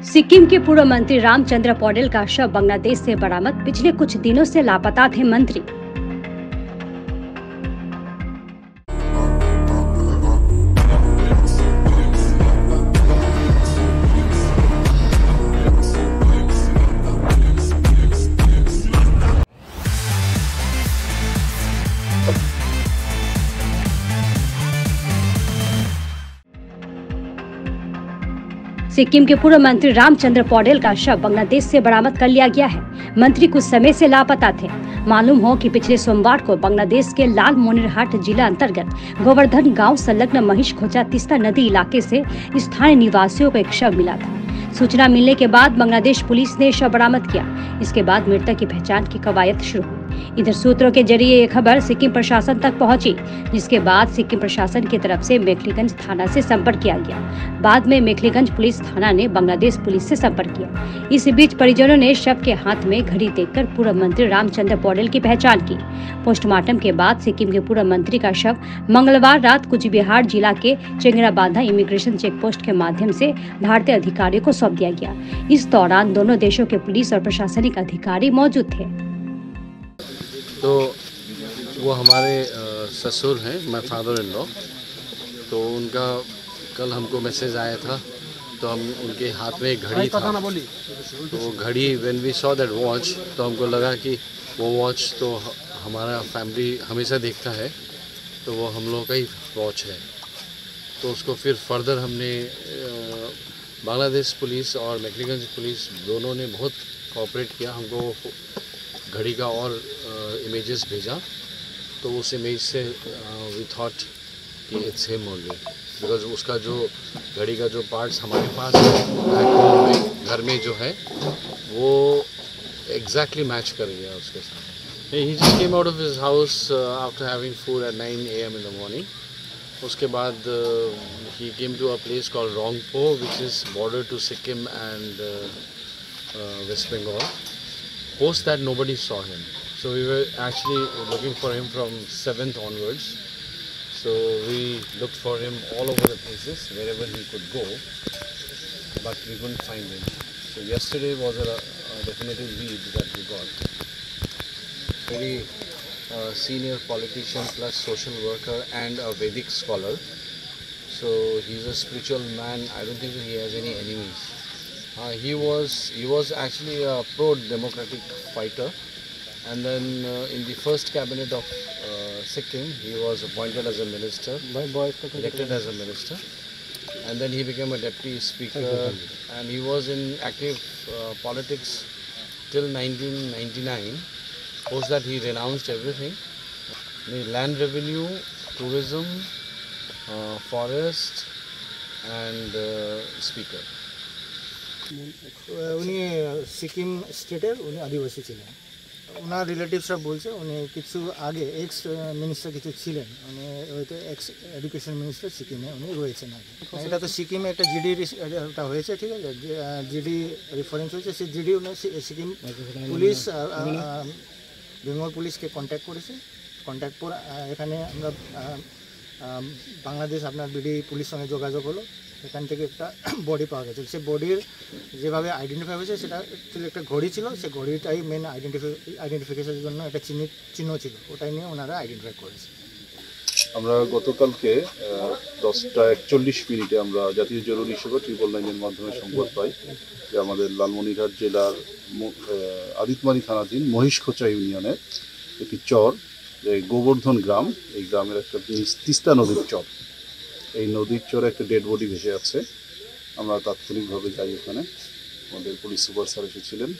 सिक्किम के पूर्व मंत्री रामचंद्र पौडेल का शव बांग्लादेश से बरामद। पिछले कुछ दिनों से लापता थे मंत्री। सिक्किम के पूर्व मंत्री रामचंद्र पौडेल का शव बांग्लादेश से बरामद कर लिया गया है। मंत्री कुछ समय से लापता थे। मालूम हो कि पिछले सोमवार को बांग्लादेश के लालमोनिरहाट जिला अंतर्गत गोवर्धन गांव संलग्न महिष खोजा तीस्ता नदी इलाके से स्थानीय निवासियों को एक शव मिला था। सूचना मिलने के बाद बांग्लादेश पुलिस ने शव बरामद किया। इसके बाद मृतक की पहचान की कवायद शुरू हुई। इधर सूत्रों के जरिए ये खबर सिक्किम प्रशासन तक पहुंची, जिसके बाद सिक्किम प्रशासन की तरफ से मेखलीगंज थाना से संपर्क किया गया। बाद में मेखलीगंज पुलिस थाना ने बांग्लादेश पुलिस से संपर्क किया। इस बीच परिजनों ने शव के हाथ में घड़ी देखकर पूर्व मंत्री रामचंद्र पौडेल की पहचान की। पोस्टमार्टम के बाद सिक्किम के पूर्व मंत्री का शव मंगलवार रात कुछ बिहार जिला के चेंगराबांधा इमिग्रेशन चेक पोस्ट के माध्यम से भारतीय अधिकारियों को सौंप दिया गया। इस दौरान दोनों देशों के पुलिस और प्रशासनिक अधिकारी मौजूद थे। तो वो हमारे ससुर हैं, माय फादर इन लॉ। तो उनका कल हमको मैसेज आया था, तो हम उनके हाथ में एक घड़ी था। तो घड़ी when we saw that watch, तो हमको लगा कि वो वॉच तो हमारा फैमिली हमेशा देखता है, तो वो हम लोगों का ही वॉच है। तो उसको फिर फर्दर हमने बांग्लादेश पुलिस और मेखलीगंज पुलिस दोनों ने बहुत कोऑपरेट किया। हमको घड़ी का और इमेजेस भेजा, तो उस इमेज से वी थॉट कि इट्स हिम ओनली, बिकॉज उसका जो घड़ी का जो पार्ट्स हमारे पास है घर में जो है वो एग्जैक्टली मैच कर गया उसके साथ। He just came out of his house after having food at 9 AM in the morning. उसके बाद he came to a place called Rangpo, which is border to Sikkim and West Bengal. Post that nobody saw him, so we were actually looking for him from 7th onwards. So we looked for him all over the places wherever he could go, but we couldn't find him. So yesterday was a definitive lead that we got. Very senior politician plus social worker and a Vedic scholar. So he's a spiritual man. I don't think he has any enemies. He was actually a pro-democratic fighter, and then in the first cabinet of Sikkim, he was appointed as a minister, elected as a minister, and then he became a deputy speaker, and he was in active politics till 1999. Post that he renounced everything: the land revenue, tourism, forest, and speaker. উনি সিকিম স্টেটের উনি আদিবাসী ছিলেন। ওনার রিলেটিভসরা বলছে উনি কিছু আগে x minister কিছু ছিলেন, উনি হয়তো এক্স এডুকেশন মিনিস্টার সিকিমে উনি রয়েছেন আগে। এটা তো সিকিমে একটা জিডি ওটা হয়েছে, ঠিক আছে, জিডি রেফারেন্স হয়েছে। সেই জিডি উনি সিকিম পুলিশ বেঙ্গল পুলিশকে কন্ট্যাক্ট করেছে। কন্ট্যাক্ট করে এখানে আমরা বাংলাদেশ আপনার বিডি পুলিশ সঙ্গে যোগাযোগ হলো। এখান থেকে একটা বডি পাওয়া গেছে। সেই বডির যেভাবে আইডেন্টিফাই হয়েছে সেটা অ্যাকচুয়ালি একটা ঘড়ি ছিল। সেই ঘড়িটাই মেন আইডেন্টিফিকেশনের জন্য একটা চিহ্ন ছিল, ওটাই নিয়ে ওনারা আইডেন্টিফাই করেছে। আমরা গতকালকে 10:41 আমরা জাতীয় জরুরি সেবা 999-এর মাধ্যমে সংবাদ পাই যে আমাদের লালমনিরহাট জেলার আদিতমারি থানাধীন মহিষখোচা ইউনিয়নের একটি চর, গোবর্ধন গ্রাম, এই গ্রামের একটা তিস্তা নদীর চর। এই নদীর চরে একটা ডেড বডি ভেসে আছে। আমরা তাৎক্ষণিকভাবে যাই ওখানে, আমাদের পুলিশ সুপার স্যার এসেছিলেন,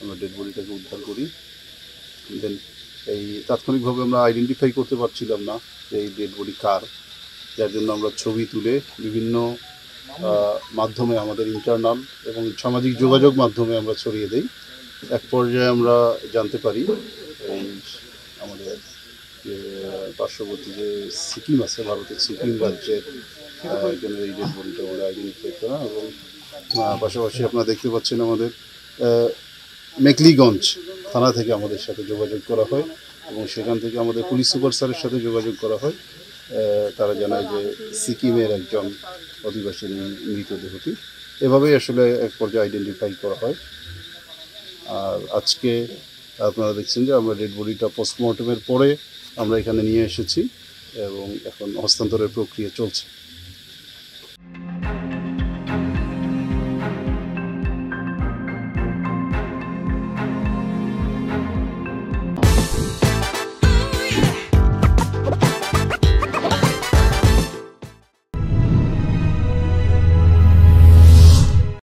আমরা ডেড বডিটাকে উদ্ধার করি। দেন এই তাৎক্ষণিকভাবে আমরা আইডেন্টিফাই করতে পারছিলাম না যে এই ডেড বডি কার, যার জন্য আমরা ছবি তুলে বিভিন্ন মাধ্যমে আমাদের ইন্টারনাল এবং সামাজিক যোগাযোগ মাধ্যমে আমরা ছড়িয়ে দিই। এক পর্যায়ে আমরা জানতে পারি এই আমাদের যে পার্শ্ববর্তী যে সিকিম আছে, ভারতের সিকিম রাজ্যের একজনের এই ডেড বডিটা বলে আইডেন্টিফাই করা। এবং পাশাপাশি আপনারা দেখতে পাচ্ছেন আমাদের মেখলিগঞ্জ থানা থেকে আমাদের সাথে যোগাযোগ করা হয় এবং সেখান থেকে আমাদের পুলিশ সুপার স্যারের সাথে যোগাযোগ করা হয়। তারা জানায় যে সিকিমের একজন অধিবাসীর মৃতদেহটি। এভাবেই আসলে এক পর্যায়ে আইডেন্টিফাই করা হয়। আর আজকে আপনারা দেখছেন যে আমরা ডেড বডিটা পোস্টমর্টমের পরে আমরা এখানে নিয়ে এসেছি এবং এখন হস্তান্তরের প্রক্রিয়া চলছে।